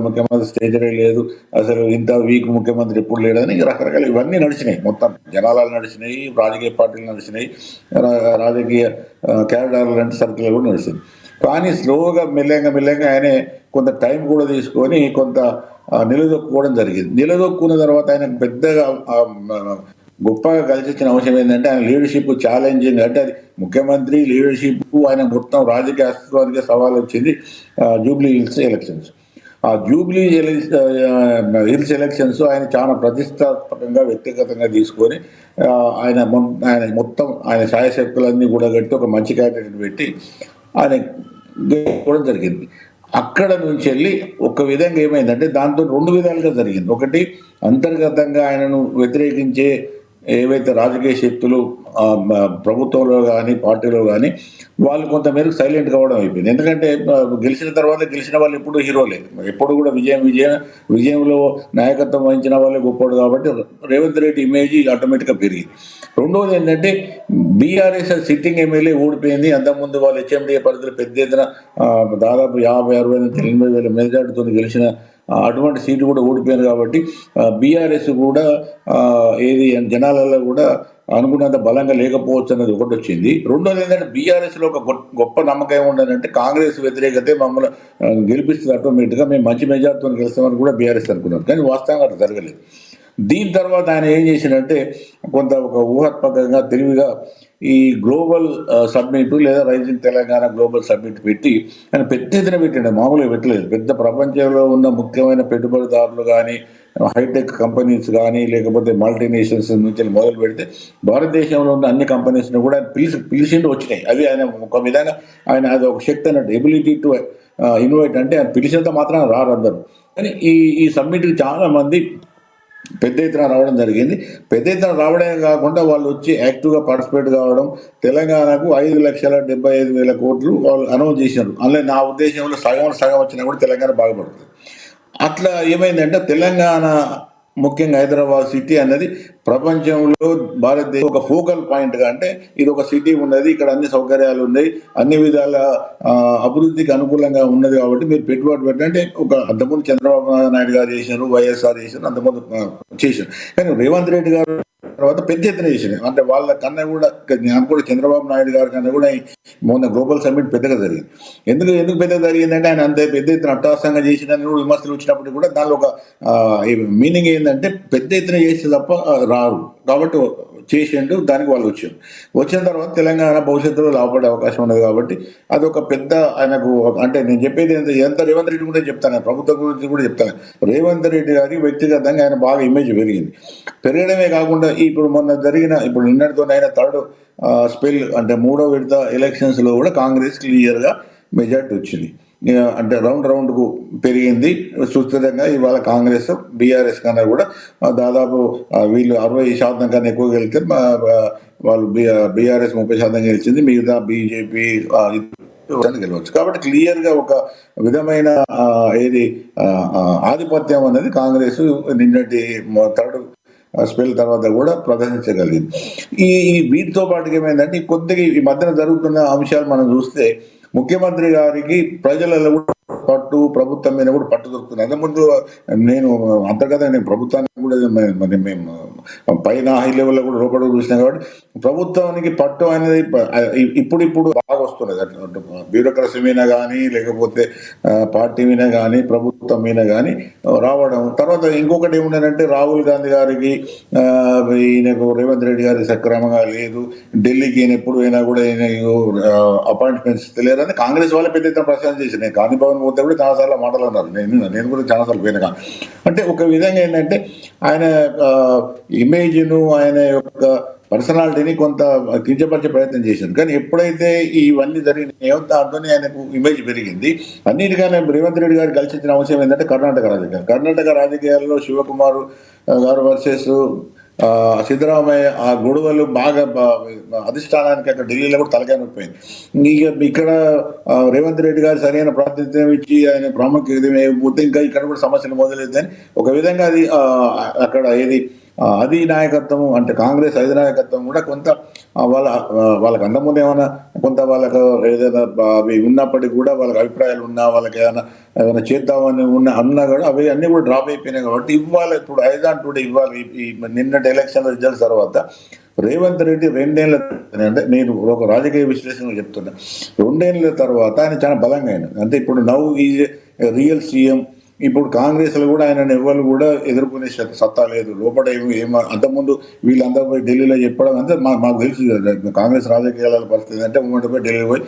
ముఖ్యమంత్రి స్టేజరే లేదు, అసలు ఇంత వీక్ ముఖ్యమంత్రి ఎప్పుడు లేడని రకరకాల ఇవన్నీ నడిచినాయి. మొత్తం జనాలు నడిచినాయి, రాజకీయ పార్టీలు నడిచినాయి, రాజకీయ క్యాడర్ లాంటి సర్కిల్ కూడా నడిచింది. కానీ స్లోగా మెల్లగా ఆయనే కొంత టైం కూడా తీసుకొని కొంత నిలదొక్కుకోవడం జరిగింది. నిలదొక్కున్న తర్వాత ఆయన పెద్దగా గొప్పగా కలిసి వచ్చిన అంశం ఏంటంటే ఆయన లీడర్షిప్ ఛాలెంజింగ్, అంటే అది ముఖ్యమంత్రి లీడర్షిప్ ఆయన మొత్తం రాజకీయ అస్తిత్వానికి సవాల్ వచ్చింది జూబ్లీ హిల్స్ ఎలక్షన్స్. ఆ జూబ్లీ హిల్స్ ఎలక్షన్స్ ఆయన చాలా ప్రతిష్టాత్మకంగా వ్యక్తిగతంగా తీసుకొని ఆయన మొత్తం ఆయన శాయశక్తులన్నీ కూడా కట్టి ఒక మంచి క్యాండిడేట్ పెట్టి ఆయన గెలుచుకోవడం జరిగింది. అక్కడ నుంచి వెళ్ళి ఒక విధంగా ఏమైందంటే దాంతో రెండు విధాలుగా జరిగింది. ఒకటి, అంతర్గతంగా ఆయనను వ్యతిరేకించే ఏవైతే రాజకీయ శక్తులు ప్రభుత్వంలో కానీ పార్టీలో కానీ వాళ్ళు కొంతమేరకు సైలెంట్ కావడం అయిపోయింది. ఎందుకంటే గెలిచిన తర్వాత గెలిచిన వాళ్ళు ఎప్పుడు హీరోలే, ఎప్పుడు కూడా విజయంలో నాయకత్వం వహించిన వాళ్ళే గొప్పవాడు. కాబట్టి రేవంత్ రెడ్డి ఇమేజ్ ఆటోమేటిక్గా పెరిగింది. రెండవది ఏంటంటే బీఆర్ఎస్ సిట్టింగ్ ఎమ్మెల్యే ఓడిపోయింది. అంతకుముందు వాళ్ళు హెచ్ఎండిఏ పరిధిలో పెద్ద ఎత్తున దాదాపు 50-60 మెజార్టీతో గెలిచిన అటువంటి సీటు కూడా ఓడిపోయారు. కాబట్టి బీఆర్ఎస్ కూడా ఏది జనాలలో కూడా అనుకున్నంత బలంగా లేకపోవచ్చు అన్నది ఒకటి వచ్చింది. రెండోది ఏంటంటే బీఆర్ఎస్లో ఒక గొప్ప నమ్మకం ఏముండదంటే కాంగ్రెస్ వ్యతిరేకతే మమ్మల్ని గెలిపిస్తుంది, ఆటోమేటిక్గా మేము మంచి మెజార్టీతో గెలుస్తామని కూడా బీఆర్ఎస్ అనుకున్నారు. కానీ వాస్తవంగా అట్లా జరగలేదు. దీని తర్వాత ఆయన ఏం చేసినంటే కొంత ఒక ఊహాత్మకంగా తెలివిగా ఈ గ్లోబల్ సబ్మిట్ లేదా రైజింగ్ తెలంగాణ గ్లోబల్ సబ్మిట్ పెట్టి ఆయన పెద్ద ఎత్తున పెట్టండి, మామూలుగా పెట్టలేదు. పెద్ద ప్రపంచంలో ఉన్న ముఖ్యమైన పెట్టుబడిదారులు కానీ హైటెక్ కంపెనీస్ కానీ లేకపోతే మల్టీనేషనల్స్ నుంచి మొదలు పెడితే భారతదేశంలో ఉన్న అన్ని కంపెనీస్ని కూడా పిలిచిండి వచ్చినాయి. అవి ఆయన ఒక విధంగా ఆయన అది ఒక శక్తి అన్నట్టు, ఎబిలిటీ టు ఇన్వైట్, అంటే ఆయన పిలిచినంత మాత్రం రారు అందరు. కానీ ఈ సబ్మిట్కి చాలా మంది పెద్ద ఎత్తున రావడం జరిగింది. పెద్ద ఎత్తున రావడమే కాకుండా వాళ్ళు వచ్చి యాక్టివ్గా పార్టిసిపేట్ కావడం, తెలంగాణకు 5,75,000 కోట్లు వాళ్ళు అనౌన్స్ చేసినారు. అందులో నా ఉద్దేశంలో సగం వచ్చినా కూడా తెలంగాణ బాగుపడుతుంది. అట్లా ఏమైందంటే తెలంగాణ ముఖ్యంగా హైదరాబాద్ సిటీ అన్నది ప్రపంచంలో భారతదేశం ఒక ఫోకల్ పాయింట్గా, అంటే ఇది ఒక సిటీ ఉన్నది, ఇక్కడ అన్ని సౌకర్యాలు ఉన్నాయి, అన్ని విధాల అభివృద్ధికి అనుకూలంగా ఉన్నది. కాబట్టి మీరు పెట్టుబడి పెట్టంటే ఒక అంతకుముందు చంద్రబాబు నాయుడు గారు చేసినారు, వైఎస్ఆర్ చేసినారు, అంతకుముందు చేశారు. కానీ రేవంత్ రెడ్డి గారు తర్వాత పెద్ద ఎత్తున చేసినాయి. అంటే వాళ్ళ కన్నా కూడా నాకు కూడా చంద్రబాబు నాయుడు గారి కన్నా కూడా మొన్న గ్లోబల్ సమ్మిట్ పెద్దగా జరిగింది. ఎందుకు పెద్దగా జరిగిందంటే ఆయన అంత పెద్ద ఎత్తున అట్టహాసంగా చేసినని కూడా విమర్శలు వచ్చినప్పుడు కూడా దానిలో ఒక మీనింగ్ ఏంటంటే పెద్ద ఎత్తున చేస్తే తప్ప రారు, కాబట్టి చేసిండు, దానికి వాళ్ళు వచ్చిన తర్వాత తెలంగాణ భవిష్యత్తులో లాభపడే అవకాశం ఉన్నది. కాబట్టి అదొక పెద్ద ఆయనకు, అంటే నేను చెప్పేది ఎంత రేవంత్ రెడ్డి కూడా చెప్తాను, ప్రభుత్వం గురించి కూడా చెప్తాను. రేవంత్ రెడ్డి గారికి వ్యక్తిగతంగా ఆయన బాగా ఇమేజ్ పెరగడమే కాకుండా ఇప్పుడు నిన్నటితోనైనా థర్డ్ స్పెల్ అంటే 3వ విడత ఎలక్షన్స్లో కూడా కాంగ్రెస్ క్లియర్గా మెజార్టీ వచ్చింది. అంటే రౌండ్కు పెరిగింది సుస్థిరంగా. ఇవాళ కాంగ్రెస్ బీఆర్ఎస్ కన్నా కూడా దాదాపు వీళ్ళు 60% కన్నా ఎక్కువ గెలిస్తే వాళ్ళు బీఆర్ఎస్ 30% గెలిచింది, మిగతా బీజేపీ గెలవచ్చు. కాబట్టి క్లియర్గా ఒక విధమైన ఆధిపత్యం అనేది కాంగ్రెస్ నిన్నటి థర్డ్ స్పెల్ తర్వాత కూడా ప్రదర్శించగలిగింది. వీటితో పాటుగా ఏమైందంటే కొద్దిగా ఈ మధ్యన జరుగుతున్న అంశాలు మనం చూస్తే ముఖ్యమంత్రి గారికి ప్రజలలో కూడా ప్రభుత్వం మీద కూడా పట్టు దొరుకుతుంది. అదే ముందు నేను అంతర్గతంగా ప్రభుత్వానికి కూడా మేము పైన హై లెవెల్లో కూడా లోపల చూసినాం. కాబట్టి ప్రభుత్వానికి పట్టు అనేది ఇప్పుడు బాగా వస్తున్నది. బ్యూరోక్రసీ మీద కానీ లేకపోతే పార్టీ మీద కానీ ప్రభుత్వం మీద కానీ రావడం. తర్వాత ఇంకొకటి ఏముందంటే రాహుల్ గాంధీ గారికి ఈయనకు రేవంత్ రెడ్డి గారికి సక్రమంగా లేదు, ఢిల్లీకి ఈయన ఎప్పుడు అయినా కూడా ఈయన అపాయింట్మెంట్స్ తెలియదని కాంగ్రెస్ వాళ్ళే పెద్ద ఎత్తున ప్రచారం చేసి నేను గాంధీ భవన్ పోతే కూడా చాలాసార్లు మాటలు అన్నారు. నేను కూడా చాలాసార్లు పోయినా. అంటే ఒక విధంగా ఏంటంటే ఆయన ఇమేజ్ను ఆయన యొక్క పర్సనాలిటీని కొంత కించపరిచే ప్రయత్నం చేశారు. కానీ ఎప్పుడైతే ఇవన్నీ జరిగినాయో దాంతోనే ఆయనకు ఇమేజ్ పెరిగింది. అన్నిటికన్నా రేవంత్ రెడ్డి గారు కలిసి వచ్చిన అంశం ఏంటంటే కర్ణాటక రాజకీయాల్లో శివకుమార్ గారు వర్సెస్ సిద్ధరామయ్య ఆ గొడవలు బాగా అధిష్టానానికి అక్కడ ఢిల్లీలో కూడా తలకాయ నొప్పిపోయింది. ఇక్కడ రేవంత్ రెడ్డి గారు సరైన ప్రాతినిధ్యం ఇచ్చి ఆయన ప్రాముఖ్యత పోతే ఇంకా ఇక్కడ కూడా సమస్యలు మొదలైందని ఒక విధంగా అది అక్కడ అది నాయకత్వం అంటే కాంగ్రెస్ అధినాయకత్వం కూడా కొంత వాళ్ళకి అంతకుముందు ఏమైనా కొంత వాళ్ళకు ఏదైనా అవి ఉన్నప్పటికీ కూడా వాళ్ళకి అభిప్రాయాలు ఉన్నా, వాళ్ళకి ఏదైనా చేద్దామని అన్నా కూడా అవి అన్నీ కూడా డ్రాప్ అయిపోయినాయి. కాబట్టి ఇవ్వాలి ఇప్పుడు ఐదాన్ టుడే ఇవ్వాలి. ఈ నిన్నటి ఎలక్షన్ రిజల్ట్స్ తర్వాత రేవంత్ రెడ్డి 2 ఏళ్ల, అంటే నేను ఒక రాజకీయ విశ్లేషణ చెప్తున్నా, 2 ఏళ్ల తర్వాత ఆయన చాలా బలంగా అయినాడు. అంటే ఇప్పుడు నౌ ఈజ్ రియల్ సీఎం. ఇప్పుడు కాంగ్రెస్లో కూడా ఆయన ఎవరు కూడా ఎదుర్కొనే సత్తా లేదు. లోపల అంతకుముందు వీళ్ళందరూ పోయి ఢిల్లీలో చెప్పడం అంటే మాకు తెలుసు కదా, కాంగ్రెస్ రాజకీయాల పరిస్థితి అంటే మూమెంట్ పోయి ఢిల్లీ పోయి